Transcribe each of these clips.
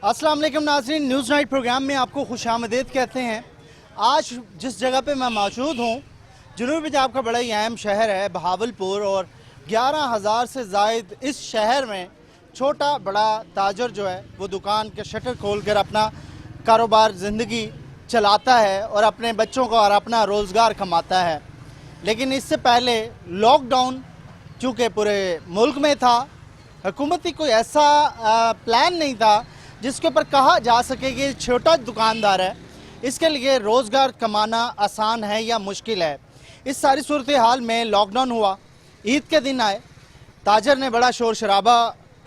अस्सलाम वालेकुम नाज़रीन, न्यूज़ नाइट प्रोग्राम में आपको खुशामदीद कहते हैं। आज जिस जगह पे मैं मौजूद हूँ, जनूबी पंजाब का बड़ा ही अहम शहर है बहावलपुर, और 11,000 से ज़ायद इस शहर में छोटा बड़ा ताजर जो है वो दुकान के शटर खोल कर अपना कारोबार ज़िंदगी चलाता है और अपने बच्चों को और अपना रोज़गार कमाता है। लेकिन इससे पहले लॉकडाउन चूँकि पूरे मुल्क में था, हुकूमती कोई ऐसा प्लान नहीं था जिसके ऊपर कहा जा सके कि छोटा दुकानदार है, इसके लिए रोज़गार कमाना आसान है या मुश्किल है। इस सारी सूरत हाल में लॉकडाउन हुआ, ईद के दिन आए, ताजर ने बड़ा शोर शराबा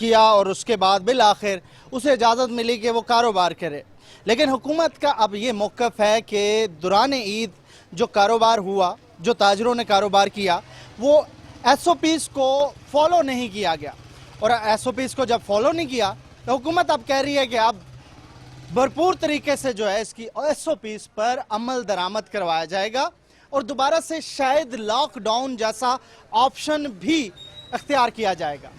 किया और उसके बाद बिल आखिर उसे इजाज़त मिली कि वो कारोबार करे। लेकिन हुकूमत का अब ये मौक़िफ़ है कि दौरान ईद जो कारोबार हुआ, जो ताजरों ने कारोबार किया, वो SOPs को फॉलो नहीं किया गया। और SOPs को जब फॉलो नहीं किया तो हुकूमत अब कह रही है कि अब भरपूर तरीके से जो है इसकी SOPs पर अमल दरामद करवाया जाएगा और दोबारा से शायद लॉकडाउन जैसा ऑप्शन भी अख्तियार किया जाएगा।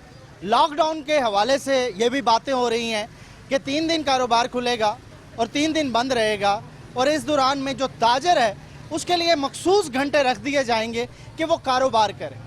लॉकडाउन के हवाले से ये भी बातें हो रही हैं कि 3 दिन कारोबार खुलेगा और 3 दिन बंद रहेगा, और इस दौरान में जो ताजर है उसके लिए मखसूस घंटे रख दिए जाएंगे कि वो कारोबार करे।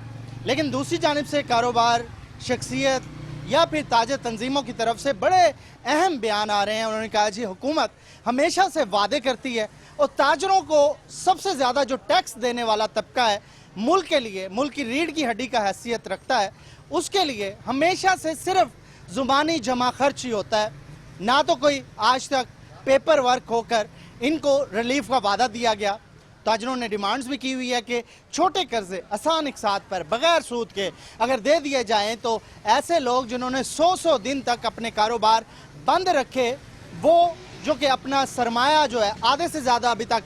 लेकिन दूसरी जानिब से कारोबार शख्सियत या फिर ताजर तंजीमों की तरफ से बड़े अहम बयान आ रहे हैं। उन्होंने कहा जी हुकूमत हमेशा से वादे करती है और ताजरों को सबसे ज़्यादा जो टैक्स देने वाला तबका है, मुल्क के लिए, मुल्क की रीढ़ की हड्डी का हैसियत रखता है, उसके लिए हमेशा से सिर्फ ज़ुबानी जमा खर्च ही होता है, ना तो कोई आज तक पेपर वर्क होकर इनको रिलीफ का वादा दिया गया। ताजरों ने डिमांड्स भी की हुई है कि छोटे कर्जे आसान इकसात पर बगैर सूद के अगर दे दिए जाएं तो ऐसे लोग जिन्होंने 100 दिन तक अपने कारोबार बंद रखे, वो जो कि अपना सरमाया जो है आधे से ज़्यादा अभी तक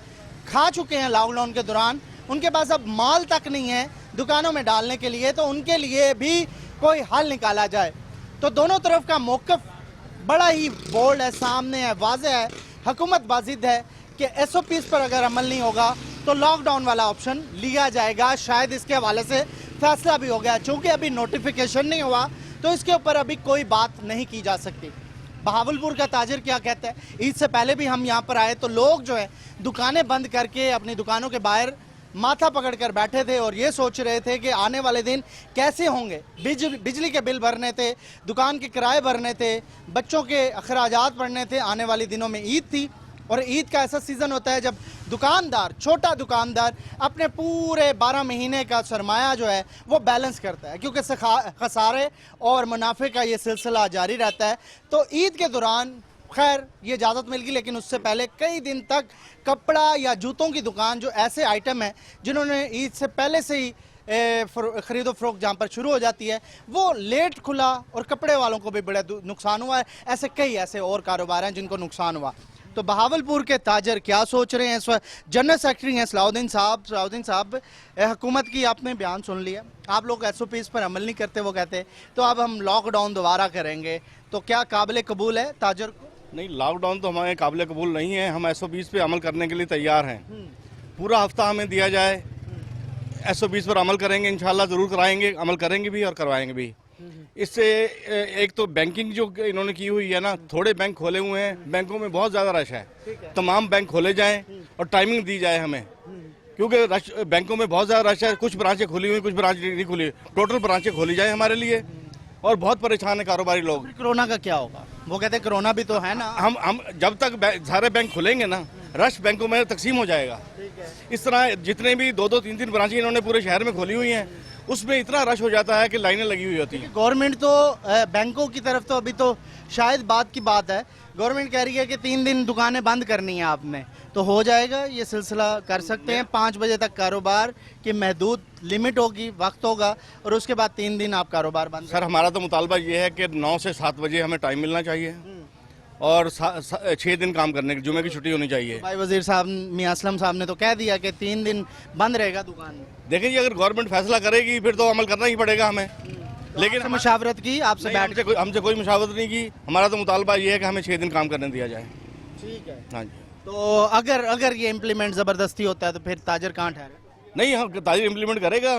खा चुके हैं लॉकडाउन के दौरान, उनके पास अब माल तक नहीं है दुकानों में डालने के लिए, तो उनके लिए भी कोई हल निकाला जाए। तो दोनों तरफ का मौक़िफ़ बड़ा ही बोल्ड है, सामने है, वाज़ेह है। हुकूमत बाज़िद है कि SOPs पर अगर अमल नहीं होगा तो लॉकडाउन वाला ऑप्शन लिया जाएगा। शायद इसके हवाले से फैसला भी हो गया, चूँकि अभी नोटिफिकेशन नहीं हुआ तो इसके ऊपर अभी कोई बात नहीं की जा सकती। बहावलपुर का ताजर क्या कहता है, ईद से पहले भी हम यहाँ पर आए तो लोग जो है दुकानें बंद करके अपनी दुकानों के बाहर माथा पकड़ कर बैठे थे और ये सोच रहे थे कि आने वाले दिन कैसे होंगे। बिजली के बिल भरने थे, दुकान के किराए भरने थे, बच्चों के अखराजात भरने थे। आने वाले दिनों में ईद थी और ईद का ऐसा सीज़न होता है जब दुकानदार, छोटा दुकानदार अपने पूरे 12 महीने का सरमाया जो है वो बैलेंस करता है, क्योंकि खसारे और मुनाफे का ये सिलसिला जारी रहता है। तो ईद के दौरान खैर ये इजाज़त मिल गई, लेकिन उससे पहले कई दिन तक कपड़ा या जूतों की दुकान, जो ऐसे आइटम हैं जिन्होंने ईद से पहले से ही ख़रीदो फ़रोख्त जहाँ पर शुरू हो जाती है, वो लेट खुला और कपड़े वालों को भी बड़ा नुकसान हुआ है। ऐसे कई ऐसे और कारोबार हैं जिनको नुकसान हुआ। तो बहावलपुर के ताजर क्या सोच रहे हैं इस वक्त? जनरल सेक्रेटरी हैं सलाउद्दीन साहब। सलाउद्दीन साहब, हुकूमत की आपने बयान सुन लिया, आप लोग SOPs पर अमल नहीं करते, वो कहते तो अब हम लॉकडाउन दोबारा करेंगे, तो क्या काबिल कबूल है ताजर को? नहीं, लॉकडाउन तो हमारे काबिल कबूल नहीं है। हम SOPs पे अमल करने के लिए तैयार हैं। पूरा हफ्ता हमें दिया जाए, SOPs पर अमल करेंगे, इंशाल्लाह ज़रूर कराएंगे, अमल करेंगे भी और करवाएंगे भी। इससे एक तो बैंकिंग जो इन्होंने की हुई है ना, थोड़े बैंक खोले हुए हैं, बैंकों में बहुत ज़्यादा रश है। तमाम बैंक खोले जाएं और टाइमिंग दी जाए हमें, क्योंकि रश बैंकों में बहुत ज़्यादा रश है। कुछ ब्रांचें खुली हुई, कुछ ब्रांच नहीं खुली, टोटल ब्रांचें खोली जाए हमारे लिए। और बहुत परेशान है कारोबारी लोग। कोरोना का क्या होगा? वो कहते हैं कोरोना भी तो है ना। हम जब तक सारे बैंक खुलेंगे ना, रश बैंकों में तकसीम हो जाएगा। इस तरह जितने भी 2-2, 3-3 ब्रांचें इन्होंने पूरे शहर में खोली हुई हैं, उसमें इतना रश हो जाता है कि लाइनें लगी हुई होती हैं। गवर्नमेंट तो बैंकों की तरफ तो अभी तो शायद बात की बात है, गवर्नमेंट कह रही है कि 3 दिन दुकानें बंद करनी है आपने, तो हो जाएगा ये सिलसिला? कर सकते हैं 5 बजे तक कारोबार की महदूद लिमिट होगी, वक्त होगा, और उसके बाद 3 दिन आप कारोबार बंद? सर, हमारा तो मुतालबा ये है कि 9 से 7 बजे हमें टाइम मिलना चाहिए और 6 दिन काम करने की, जुमे की छुट्टी होनी चाहिए। भाई वजीर साहब मियां असलम साहब ने तो कह दिया कि 3 दिन बंद रहेगा दुकान। देखिए जी, अगर गवर्नमेंट फैसला करेगी फिर तो अमल करना ही पड़ेगा हमें। लेकिन मुशावरत की आपसे? हमसे कोई मुशावरत नहीं की। हमारा तो मुतालबा ये है कि हमें 6 दिन काम करने दिया जाए। ठीक है। हाँ जी। तो अगर ये इम्प्लीमेंट ज़बरदस्ती होता है तो फिर ताजर कहाँ ठहरे? नहीं, हम ताजिर इम्प्लीमेंट करेगा,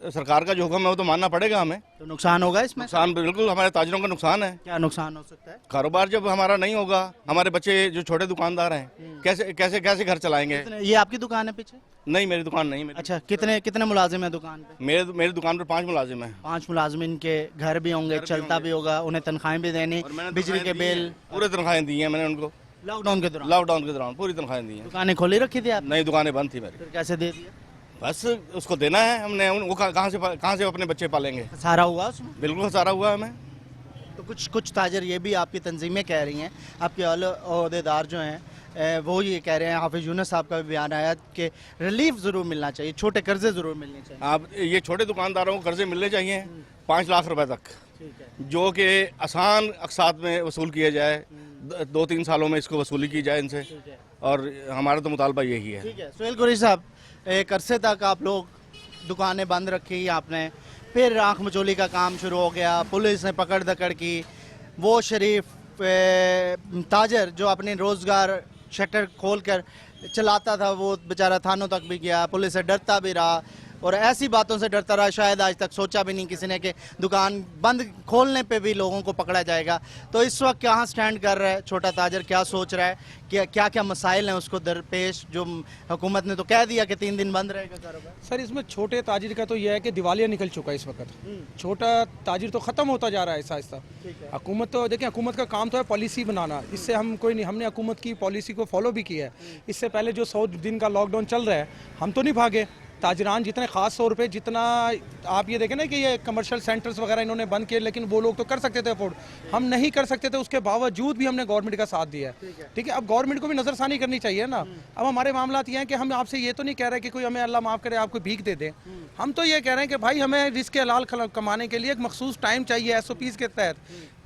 सरकार का जो हुक्म है वो तो मानना पड़ेगा हमें। तो नुकसान होगा इसमें? नुकसान बिल्कुल हमारे ताजिरों का नुकसान है। क्या नुकसान हो सकता है? कारोबार जब हमारा नहीं होगा, हमारे बच्चे जो छोटे दुकानदार हैं कैसे कैसे कैसे घर चलाएंगे? ये आपकी दुकान है पीछे? नहीं, मेरी दुकान नहीं। अच्छा, कितने कितने मुलाजिम है दुकान पे? मेरी दुकान पर 5 मुलाजिम हैं। 5 मुलाजिमिन के घर भी होंगे, चलता भी होगा, उन्हें तनख्वाहें भी देनी, बिजली के बिल? पूरे तनख्वाहें दी हैं मैंने उनको। लॉकडाउन के दौरान पूरी तनख्वाहें दी हैं। दुकानें खोली रखी थी आप? नई दुकानें बंद थी मेरी। फिर कैसे दे दिया? बस उसको देना है हमने, वो कहाँ से अपने बच्चे पालेंगे? सारा हुआ उसमें? बिल्कुल सारा हुआ हमें। तो कुछ ताजर ये भी आपकी तंजीमें कह रही हैं, आपके अहदेदार जो हैं वो ये कह रहे हैं, हाफिज यूनुस साहब का भी बयान आया कि रिलीफ ज़रूर मिलना चाहिए, छोटे कर्जे ज़रूर मिलने चाहिए। आप ये छोटे दुकानदारों को कर्जे मिलने चाहिए 5 लाख रुपए तक, जो कि आसान अकसात में वसूल किया जाए, 2-3 सालों में इसको वसूली की जाए इनसे, और हमारा तो मुतालबा यही है। ठीक है। सुहेल कुरैशी साहब, एक अरसे तक आप लोग दुकानें बंद रखी आपने, फिर आँख मचोली का काम शुरू हो गया, पुलिस ने पकड़ दकड़ की, वो शरीफ ताजर जो अपने रोज़गार शटर खोल कर चलाता था वो बेचारा थानों तक भी गया, पुलिस से डरता भी रहा, और ऐसी बातों से डरता रहा शायद आज तक सोचा भी नहीं किसी ने कि दुकान बंद खोलने पे भी लोगों को पकड़ा जाएगा। तो इस वक्त कहाँ स्टैंड कर रहा है छोटा ताजर, क्या सोच रहा है, क्या क्या मसाइल हैं उसको दरपेश? जो हुकूमत ने तो कह दिया कि 3 दिन बंद रहेगा कारोबार। सर, इसमें छोटे ताजिर का तो यह है कि दिवालिया निकल चुका है इस वक्त। छोटा ताजिर तो ख़त्म होता जा रहा है आहिस्ता आहिस्ता। हुकूमत तो देखिए, हुकूमत का काम तो है पॉलिसी बनाना, इससे हम कोई नहीं, हमने हुकूमत की पॉलिसी को फॉलो भी किया है। इससे पहले जो 100 दिन का लॉकडाउन चल रहा है, हम तो नहीं भागे। ताजरान जितने ख़ास तौर पे, जितना आप ये देखें ना कि ये कमर्शियल सेंटर्स वगैरह इन्होंने बंद किए, लेकिन वो लोग तो कर सकते थे अफोर्ड, हम नहीं कर सकते थे, उसके बावजूद भी हमने गवर्नमेंट का साथ दिया है। ठीक है, अब गवर्नमेंट को भी नज़रसानी करनी चाहिए ना। अब हमारे मामला ये हैं कि हम आपसे ये तो नहीं कह रहे कि कोई हमें अल्लाह माफ़ करे आपको भीख दे दे, हम तो ये कह रहे हैं कि भाई हमें रिस्क हलाल कमाने के लिए एक मखसूस टाइम चाहिए SOPs के तहत।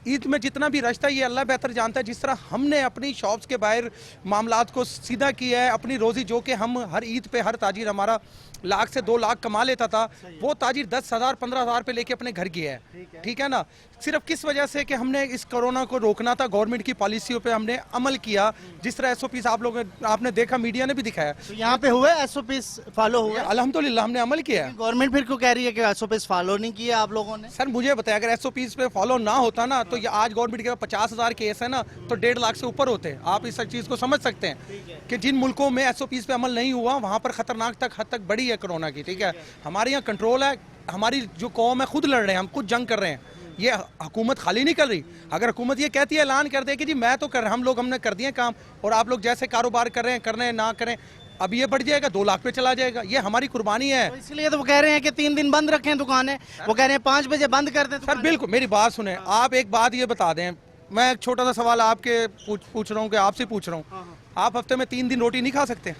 ईद में जितना भी रश था ये अल्लाह बेहतर जानता है, जिस तरह हमने अपनी शॉप्स के बाहर मामलात को सीधा किया है, अपनी रोज़ी जो कि हम हर ईद पे हर ताजिर हमारा लाख से 2 लाख कमा लेता था, वो ताजिर 10,000 15,000 पे लेके अपने घर गया है। ठीक है ना, सिर्फ किस वजह से कि हमने इस कोरोना को रोकना था, गवर्नमेंट की पॉलिसियों पे हमने अमल किया, जिस तरह SOPs आप लोग आपने देखा, मीडिया ने भी दिखाया। तो यहाँ पे हुए SOPs फॉलो हुए? अल्हम्दुलिल्लाह हमने अमल किया है। गवर्नमेंट फिर क्यों कह रही है कि SOPs फॉलो नहीं किया आप लोगों ने? सर मुझे बताया, अगर SOPs पे फॉलो ना होता ना तो ये आज गवर्नमेंट के 50,000 केस है ना, तो 1.5 लाख से ऊपर होते। आप इस चीज़ को समझ सकते हैं कि जिन मुल्कों में SOPs पे अमल नहीं हुआ वहाँ पर खतरनाक हद तक बढ़ी है कोरोना की। ठीक है, हमारे यहाँ कंट्रोल है, हमारी जो कौम है खुद लड़ रहे हैं, हम खुद जंग कर रहे हैं, ये हुकूमत खाली नहीं कर रही। अगर हुकूमत ये कहती है, ऐलान कर दे कि जी मैं तो कर रहा, हमने कर दिए काम, और आप लोग जैसे कारोबार कर रहे हैं, करने ना करें, अब ये बढ़ जाएगा 2 लाख पे चला जाएगा, ये हमारी कुर्बानी है। तो इसलिए तो वो कह रहे हैं कि 3 दिन बंद रखें दुकानें, वो कह रहे हैं 5 बजे बंद कर दें। सर बिल्कुल, मेरी बात सुने, आप एक बात ये बता दें, मैं एक छोटा सा सवाल आपके पूछ रहा हूँ, कि आपसे पूछ रहा हूँ, आप हफ्ते में 3 दिन रोटी नहीं खा सकते?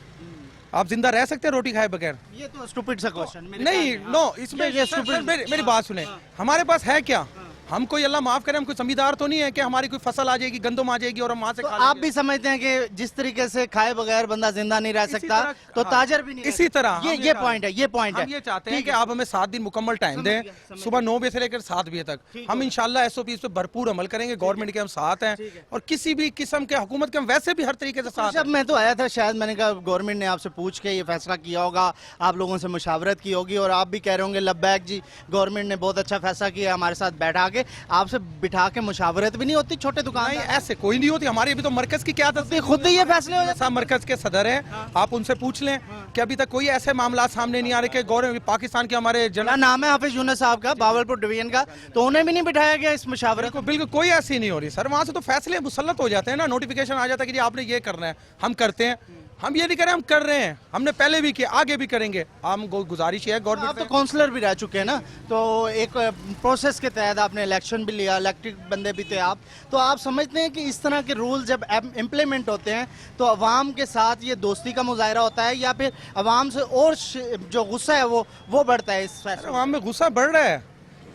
आप जिंदा रह सकते हैं रोटी खाए बगैर? ये तो स्टूपिड सा क्वेश्चन नहीं, नो, इसमें ये मेरी बात सुने, हमारे पास है क्या? हम कोई अल्लाह माफ करे, हम कोई जमींदार तो नहीं है कि हमारी कोई फसल आ जाएगी, गंदम आ जाएगी और हम वहां से तो खा आप भी समझते हैं कि जिस तरीके से खाए बगैर बंदा जिंदा नहीं रह सकता, तो ताजर भी नहीं इसी तरह ये पॉइंट है, ये पॉइंट है। हम ये चाहते हैं कि आप हमें 7 दिन मुकम्मल टाइम दें, सुबह 9 बजे से लेकर 7 बजे तक। हम इंशाल्लाह SOPs पे भरपूर अमल करेंगे, गवर्नमेंट के हम साथ हैं, और किसी भी किस्म के हुकूमत के हम वैसे भी हर तरीके से साथ। जब मैं तो आया था, शायद मैंने कहा गवर्नमेंट ने आपसे पूछ के ये फैसला किया होगा, आप लोगों से मुशावरत की होगी, और आप भी कह रहे होंगे लब्बैक जी, गवर्नमेंट ने बहुत अच्छा फैसला किया, हमारे साथ बैठा के आपसे बिठा के मुशावरत भी नहीं होती छोटे दुकान? नहीं, ऐसे कोई नहीं होती हमारी। अभी तो मरकज की क्या खुद ही ये फैसले हो जाते? मरकज के सदर हैं, आप उनसे पूछ लें कि अभी तक कोई ऐसे मामला सामने नहीं आ रहे कि गवर्नमेंट पाकिस्तान के हमारे क्या नाम है हाफिज यूनुस साहब का, बावलपुर डिवीजन का, तो उन्हें भी नहीं बिठाया गया इस मुशावरत को? बिल्कुल कोई ऐसी नहीं हो रही सर, वहाँ से तो फैसले मुसल्लत हो जाते हैं ना, नोटिफिकेशन आ जाता है कि जी आपने ये करना है, हम करते हैं। हम ये नहीं करें, हम कर रहे हैं, हमने पहले भी किया, आगे भी करेंगे। हम गुजारिश है गवर्नमेंट। आप तो काउंसलर भी रह चुके हैं ना, तो एक प्रोसेस के तहत आपने इलेक्शन भी लिया, इलेक्टेड बंदे भी थे आप, तो आप समझते हैं कि इस तरह के रूल जब इम्प्लीमेंट होते हैं तो अवाम के साथ ये दोस्ती का मुजाहरा होता है, या फिर अवाम से और जो गुस्सा है वो बढ़ता है? इस फैसले अवाम में गुस्सा बढ़ रहा है,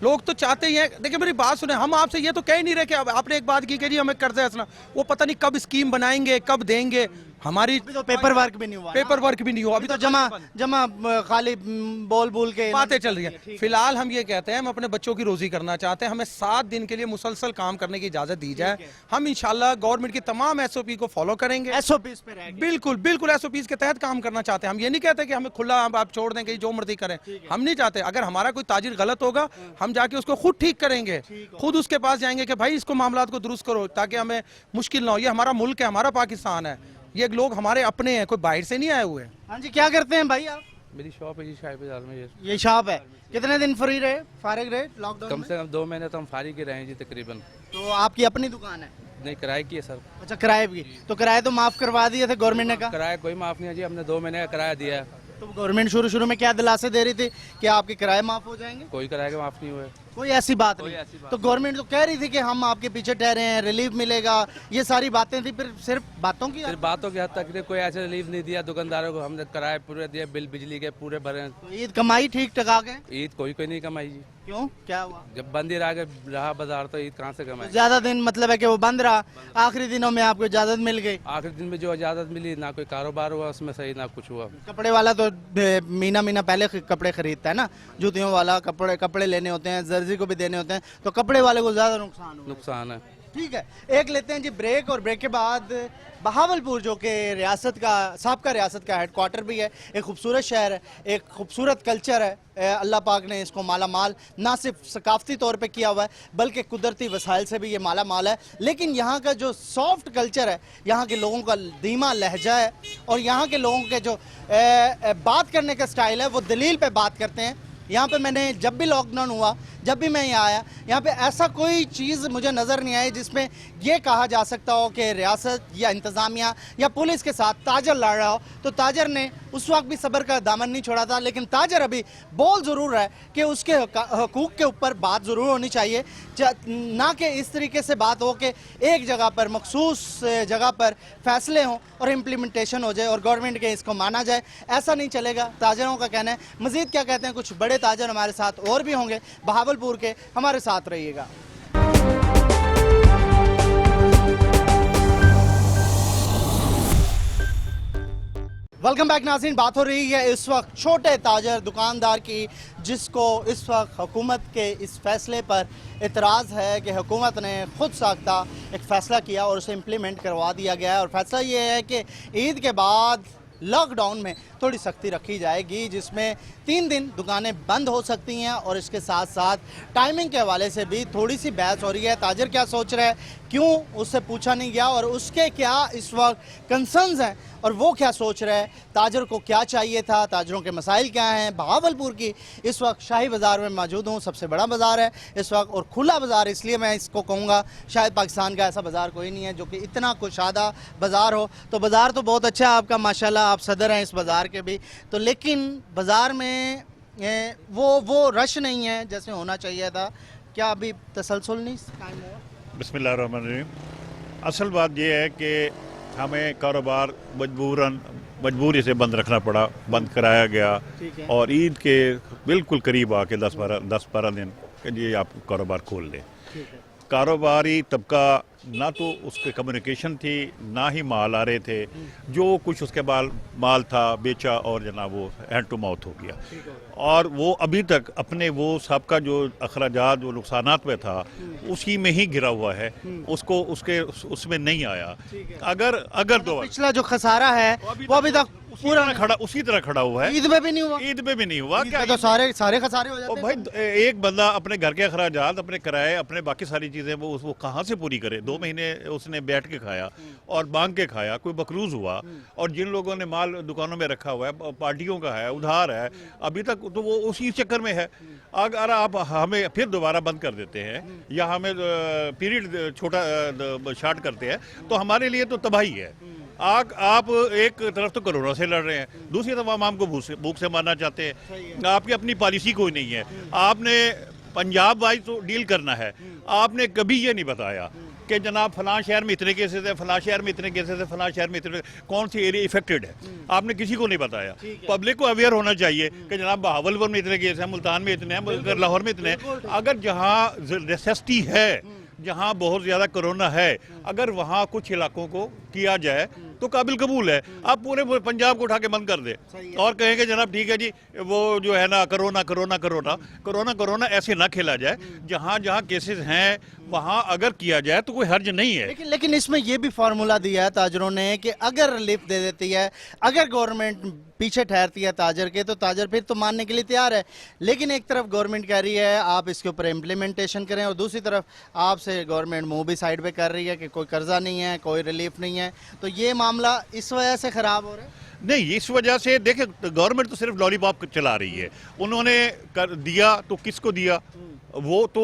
लोग तो चाहते ही हैं। देखिए मेरी बात सुने, हम आपसे ये तो कह ही नहीं रहे कि आपने एक बात की कि जी हमें कर्जा हंसना, वो पता नहीं कब स्कीम बनाएंगे, कब देंगे। हमारी अभी तो पेपर वर्क भी नहीं हुआ, पेपर वर्क भी नहीं हुआ, अभी तो जमा खाली बोल बोल के बातें चल रही है। फिलहाल हम ये कहते हैं हम अपने बच्चों की रोजी करना चाहते हैं, हमें 7 दिन के लिए मुसलसल काम करने की इजाजत दी जाए। हम इंशाल्लाह गवर्नमेंट की तमाम एसओपी को फॉलो करेंगे, एसओपीज पे रहेंगे। बिल्कुल बिल्कुल एसओपीज के तहत काम करना चाहते हैं। हम ये नहीं कहते कि हमें खुला आप छोड़ दें कि जो मर्जी करें, हम नहीं चाहते। अगर हमारा कोई ताजिर गलत होगा हम जाके उसको खुद ठीक करेंगे, खुद उसके पास जाएंगे कि भाई इसको मामलात को दुरुस्त करो ताकि हमें मुश्किल ना हो। ये हमारा मुल्क है, हमारा पाकिस्तान है, ये लोग हमारे अपने हैं, कोई बाहर से नहीं आए हुए हैं। हाँ जी, क्या करते हैं भाई आप? मेरी शॉप है जी शाही बाजार में। ये शॉप है। कितने दिन फ्री रहे, फारिग रहे लॉकडाउन कम में? से कम 2 महीने तो हम फारिग ही रहे हैं जी तकरीबन। तो आपकी अपनी दुकान है? नहीं, किराए की है सर। अच्छा, किराए भी। तो किराए तो माफ करवा दिए थे गवर्नमेंट ने कहा? किराया कोई माफ़ नहीं है जी, हमने 2 महीने का किराया दिया है। तो गवर्नमेंट शुरू में क्या दिलासे दे रही थी कि आपके किराए माफ हो जाएंगे? कोई किराए के माफ़ नहीं हुए। कोई ऐसी बात कोई नहीं। ऐसी बात तो गवर्नमेंट तो कह रही थी कि हम आपके पीछे ठहरे हैं, रिलीफ मिलेगा, ये सारी बातें थी, फिर सिर्फ बातों की। फिर बातों की हद तक कोई ऐसे रिलीफ नहीं दिया दुकानदारों को। हमने किराए पूरे दिए, बिल बिजली के पूरे भरे हैं। तो ईद कमाई ठीक टका गए? ईद कोई नहीं कमाई जी। क्यों, क्या हुआ? जब बंद ही रहा बाजार तो ईद कहाँ से कमाई। ज्यादा दिन मतलब है कि वो बंद रहा, आखिरी दिनों में आपको इजाजत मिल गई? आखिरी दिन में जो इजाज़त मिली, ना कोई कारोबार हुआ उसमें सही, ना कुछ हुआ। कपड़े वाला तो महीना पहले कपड़े खरीदता है ना, जूतियों वाला कपड़े लेने होते हैं, जर्सी को भी देने होते हैं, तो कपड़े वाले को ज्यादा नुकसान है। ठीक है, एक लेते हैं जी ब्रेक, और ब्रेक के बाद बहावलपुर जो कि साबका रियासत का हेडक्वार्टर भी है, एक खूबसूरत शहर है, एक खूबसूरत कल्चर है। अल्लाह पाक ने इसको माला माल ना सिर्फ सकाफती तौर पे किया हुआ है बल्कि कुदरती वसाइल से भी ये माला माल है। लेकिन यहाँ का जो सॉफ्ट कल्चर है, यहाँ के लोगों का धीमा लहजा है, और यहाँ के लोगों के जो बात करने का स्टाइल है वो दलील पे बात करते हैं। यहाँ पे मैंने जब भी लॉकडाउन हुआ, जब भी मैं यहाँ आया, यहाँ पे ऐसा कोई चीज़ मुझे नज़र नहीं आई जिसमें ये कहा जा सकता हो कि रियासत या इंतज़ामिया या पुलिस के साथ ताजर लड़ रहा हो। तो ताजर ने उस वक्त भी सब्र का दामन नहीं छोड़ा था, लेकिन ताजर अभी बोल ज़रूर है कि उसके हकूक़ के ऊपर बात ज़रूर होनी चाहिए, ना कि इस तरीके से बात हो कि एक जगह पर मखसूस जगह पर फैसले हों और इम्प्लीमेंटेशन हो जाए और गवर्नमेंट के इसको माना जाए। ऐसा नहीं चलेगा, ताजरों का कहना है। मज़ीद क्या कहते हैं कुछ बड़े ताजर हमारे साथ और भी होंगे बहावलपुर के, हमारे साथ रहिएगा। वेलकम बैक नाज़रीन। बात हो रही है इस वक्त छोटे ताजर दुकानदार की, जिसको इस वक्त हुकूमत के इस फैसले पर इतराज़ है कि हुकूमत ने खुद साख्ता एक फ़ैसला किया और उसे इम्प्लीमेंट करवा दिया गया है। और फैसला ये है कि ईद के बाद लॉकडाउन में थोड़ी सख्ती रखी जाएगी, जिसमें 3 दिन दुकानें बंद हो सकती हैं, और इसके साथ साथ टाइमिंग के हवाले से भी थोड़ी सी बहस हो रही है। ताजर क्या सोच रहा है, क्यों उससे पूछा नहीं गया, और उसके क्या इस वक्त कंसर्न्स हैं और वो क्या सोच रहा है, ताजर को क्या चाहिए था, ताजरों के मसाइल क्या हैं। बहावलपुर की इस वक्त शाही बाज़ार में मौजूद हूँ, सबसे बड़ा बाज़ार है इस वक्त और खुला बाज़ार, इसलिए मैं इसको कहूँगा शायद पाकिस्तान का ऐसा बाज़ार कोई नहीं है जो कि इतना कुशादा बाज़ार हो। तो बाज़ार तो बहुत अच्छा है आपका, माशाल्लाह, आप सदर हैं इस बाज़ार के भी, तो लेकिन बाज़ार में वो रश नहीं है जैसे होना चाहिए था। क्या अभी तसलसल नहीं कायम हुआ? बिस्मिल्लाहिर्रहमानिर्रहीम। असल बात यह है कि हमें कारोबार मजबूरी से बंद रखना पड़ा, बंद कराया गया, और ईद के बिल्कुल करीब आके 10-12 दिन के लिए आप कारोबार खोल लें। कारोबारी तबका ना तो उसके कम्युनिकेशन थी, ना ही माल आ रहे थे, जो कुछ उसके बाद माल था बेचा और जनाब वो हैंड टू माउथ हो गया, और वो अभी तक अपने वो सबका जो अखराजात जो नुकसानात में था उसी में ही गिरा हुआ है, उसको उसमें नहीं आया। अगर दोबारा पिछला जो खसारा है वो अभी तक पूरा उसी तरह खड़ा हुआ है। ईद में भी नहीं हुआ? ईद में भी नहीं हुआ। क्या तो सारे खसारे हो जाते हैं। भाई एक बंदा अपने घर के अखराजात, अपने किराए, अपने बाकी सारी चीज़ें वो कहाँ से पूरी करे? 2 महीने उसने बैठ के खाया और मांग के खाया, कोई बकरूज हुआ, और जिन लोगों ने माल दुकानों में रखा हुआ है, पार्टियों का है, उधार है, अभी तक तो वो उसी चक्कर में है। अगर आप हमें फिर दोबारा बंद कर देते हैं या हमें पीरियड छोटा शार्ट करते हैं तो हमारे लिए तो तबाही है। आप एक तरफ तो कोरोना से लड़ रहे हैं, दूसरी तरफ आवाम को भूख से मारना चाहते हैं। आपकी अपनी पॉलिसी कोई नहीं है, आपने पंजाब वाइज तो डील करना है। आपने कभी ये नहीं बताया कि जनाब फलां शहर में इतने केसेस है, फलां शहर में इतने केसेस है, फलां शहर में इतने, कौन सी एरिया इफेक्टेड है, आपने किसी को नहीं बताया। पब्लिक को अवेयर होना चाहिए कि जनाब बहावलपुर में इतने केस हैं, मुल्तान में इतने हैं, लाहौर में इतने हैं। अगर जहाँ नेसेसिटी है, जहाँ बहुत ज़्यादा कोरोना है, अगर वहाँ कुछ इलाकों को किया जाए तो काबिल कबूल है। आप पूरे पंजाब को उठा के बंद कर दे और कहेंगे जनाब ठीक है जी वो जो है ना corona corona corona corona corona ऐसे ना खेला जाए। जहाँ जहाँ केसेस हैं वहाँ अगर किया जाए तो कोई हर्ज नहीं है। लेकिन इसमें ये भी फार्मूला दिया है ताजरों ने कि अगर रिलीफ दे देती है, अगर गवर्नमेंट पीछे ठहरती है ताजर के, तो ताजर फिर तो मानने के लिए तैयार है। लेकिन एक तरफ गवर्नमेंट कह रही है आप इसके ऊपर इम्प्लीमेंटेशन करें, और दूसरी तरफ आपसे गवर्नमेंट मुंह भी साइड पे कर रही है कि कोई कर्जा नहीं है, कोई रिलीफ नहीं है। तो ये मामला इस वजह से खराब हो रहा है। नहीं, इस वजह से देखिए गवर्नमेंट तो सिर्फ लॉलीपॉप चला रही है। उन्होंने कर दिया तो किसको दिया, वो तो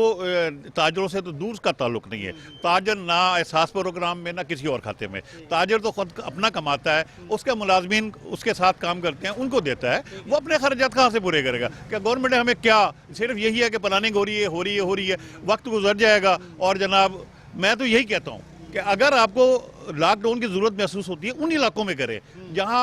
ताजरों से तो दूर का ताल्लुक नहीं है। ताजर ना एहसास प्रोग्राम में ना किसी और खाते में, ताजर तो खुद अपना कमाता है, उसके मुलाजमीन उसके साथ काम करते हैं उनको देता है, वो अपने खर्चात कहाँ से पूरे करेगा। क्या गवर्नमेंट हमें क्या सिर्फ यही है कि प्लानिंग हो रही है, वक्त गुजर जाएगा। और जनाब मैं तो यही कहता हूँ कि अगर आपको लॉकडाउन की जरूरत महसूस होती है उन इलाकों में करें जहां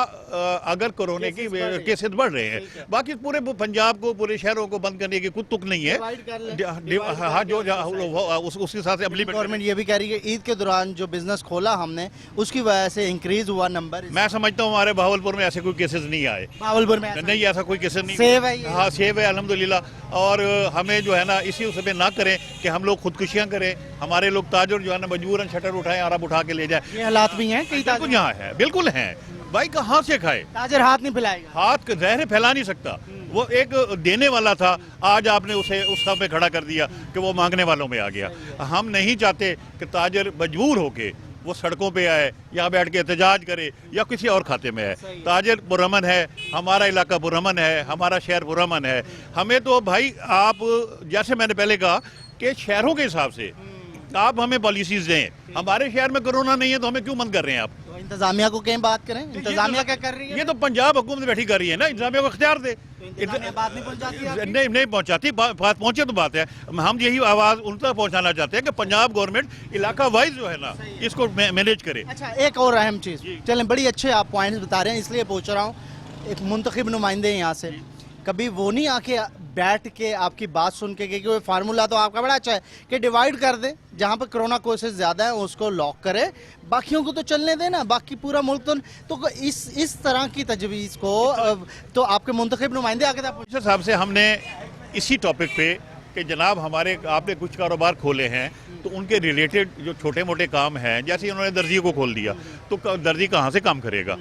अगर कोरोना की केसेस बढ़ रहे हैं। बाकी पूरे पंजाब को, पूरे शहरों को बंद करने की कुछ तुक नहीं है। हाँ, जो उसके साथ गवर्नमेंट ये भी कह रही है ईद के दौरान जो बिजनेस खोला हमने उसकी वजह से इंक्रीज हुआ नंबर। मैं समझता हूँ हमारे भावलपुर में ऐसे कोई केसेस नहीं आए। भावलपुर में नहीं, ऐसा कोई केसेस नहीं। सेव है। हाँ, सेव है अल्हम्दुलिल्लाह। और हमें जो है ना इसी उसमें ना करें कि हम लोग खुदकुशियाँ करें। हमारे लोग ताजर जो है ना मजबूरन शटर उठाएं और अब उठा के ले जाए। ये हालात भी हैं कई बिल्कुल यहाँ है, बिल्कुल हैं भाई। कहाँ से खाए, ताजर हाथ नहीं फैलाएगा, हाथ जहर फैला नहीं सकता। वो एक देने वाला था, आज आपने उसे उस सब में खड़ा कर दिया कि वो मांगने वालों में आ गया। हम नहीं चाहते कि ताजर मजबूर होके वो सड़कों पे आए या बैठ के एहतजाज करे या किसी और खाते में है। ताजर पुरअमन है, हमारा इलाका पुरअमन है, हमारा शहर पुरअमन है। हमें तो भाई आप जैसे मैंने पहले कहा कि शहरों के हिसाब से आप हमें पॉलिसीज दें। हमारे शहर में कोरोना नहीं है तो हमें क्यों बंद कर रहे हैं आप? तो इंतजामिया को कहीं बात करें, इंतजामिया क्या कर रही है? ये तो पंजाब हुकूमत बैठी कर रही है ना, इंतजामिया को इख्तियार दे। इंतजामिया बात नहीं पहुंचाती है? नहीं पहुंचाती, बात पहुंचे तो बात है। हम यही आवाज उन तक पहुंचाना चाहते हैं कि पंजाब गवर्नमेंट इलाका वाइज जो है ना इसको मैनेज करे। अच्छा, एक और अहम चीज, चलें बड़ी अच्छे आप पॉइंट्स बता रहे हैं इसलिए पूछ रहा हूँ। एक मुंतखब नुमाइंदे यहाँ से कभी वो नहीं आके बैठ के आपकी बात सुन के, क्योंकि वो फार्मूला तो आपका बड़ा अच्छा है कि डिवाइड कर दे, जहाँ पर कोरोना केसेस ज़्यादा है उसको लॉक करे, बाकियों को तो चलने देना, बाकी पूरा मुल्क तो इस तरह की तजवीज़ को तो आपके मुंतखब नुमाइंदे आके मिनिस्टर साहब से हमने इसी टॉपिक पे कि जनाब हमारे आपने कुछ कारोबार खोले हैं तो उनके रिलेटेड जो छोटे मोटे काम हैं, जैसे उन्होंने दर्जी को खोल दिया तो दर्जी कहाँ से काम करेगा,